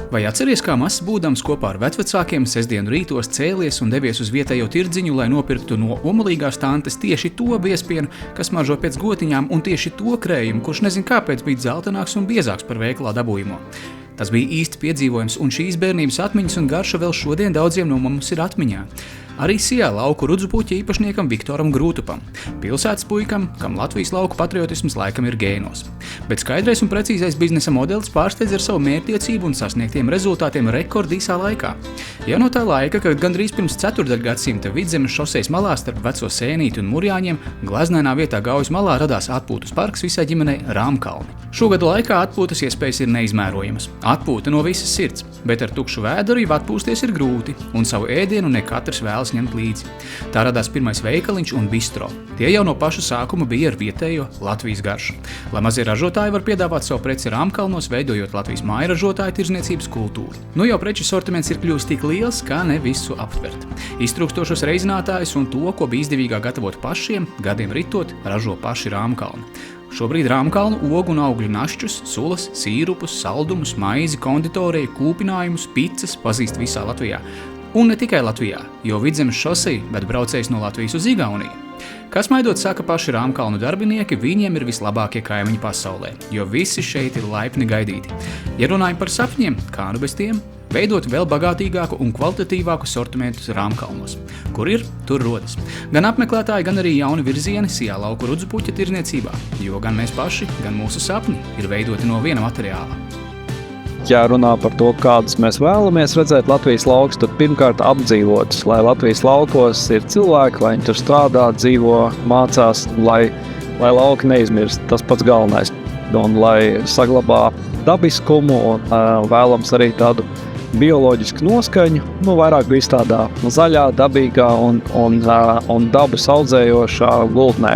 Vai atceries, kā mazs būdams kopā ar vecvecākiem sestdienu rītos cēlies un devies uz vietējo tirdziņu, lai nopirktu no omulīgās tantes tieši to biezpienu, kas maržo pēc gotiņām, un tieši to krējumu, kurš nezin kāpēc bija dzeltenāks un biezāks par veikalā dabūjumu? Tas bija īsts piedzīvojums, un šīs bērnības atmiņas un garša vēl šodien daudziem no mums ir atmiņā. Arī Sijā lauku rudzupuķa īpašniekam Viktoram Grūtupam, pilsētas puikam, kam Latvijas lauku patriotisms laikam ir gēnos. Bet skaidrais un precīzais biznesa modelis pārsteidz ar savu mērķtiecību un sasniegtiem rezultātiem rekordīsā laikā. Jau no tā laika, kad gandrīz pirms ceturtdaļgadsimta Vidzemes šosejas malā starp Veco Sēnīti un Murjāņiem glaznainā vietā Gaujas malā radās atpūtas parks visai ģimenei Rāmkalni. Šogadu laikā atpūtas iespējas ir neizmērojamas. Atpūta no visas sirds, bet ar tukšu vēderi atpūsties ir grūti, un savu ēdienu ne katrs vēlas ņemt līdzi. Tā radās pirmais veikaliņš un bistro. Tie jau no paša sākuma bija ar vietējo Latvijas garšu. Lai mazie ražotāji var piedāvāt savu preci Rāmkalnos, veidojot Latvijas mājražotāju tirdzniecības kultūru. Nu jau preču sortiments ir kļuvis tik liels, kā ne visu aptvert. Iztrūkstošos reizinātājus un to, ko bija izdevīgāk gatavot pašiem, gadiem ritot, ražo paši Rāmkalni. Šobrīd Rāmkalnu ogu un augļu našķus, sulas, sīrupus, saldumus, maizi, konditoriju, kūpinājumus, picas pazīst visā Latvijā. Un ne tikai Latvijā, jo Vidzemes šoseja ved braucējs no Latvijas uz Igauniju. Kas maidot saka paši Rāmkalnu darbinieki, viņiem ir vislabākie kaimiņi pasaulē, jo visi šeit ir laipni gaidīti. Ja runājam par sapņiem, kā nu bez tiem? Veidot vēl bagātīgāku un kvalitatīvāku sortimentu Rāmkalnos. Kur ir, tur rodas. Gan apmeklētāji, gan arī jauni virzieni Sijā lauku rudzupuķa tirdzniecībā, jo gan mēs paši, gan mūsu sapņi ir veidoti no viena materiāla. Ja runā par to, kādus mēs vēlamies redzēt Latvijas laukus, tad pirmkārt apdzīvotus, lai Latvijas laukos ir cilvēki, lai viņi tur strādā, dzīvo, mācās, lai lauki neizmirst, tas pats galvenais. Un lai saglabā dabiskumu un vēlams arī tādu bioloģisku noskaņu, vairāk viss tādā zaļā, dabīgā un dabas audzējošā gultnē.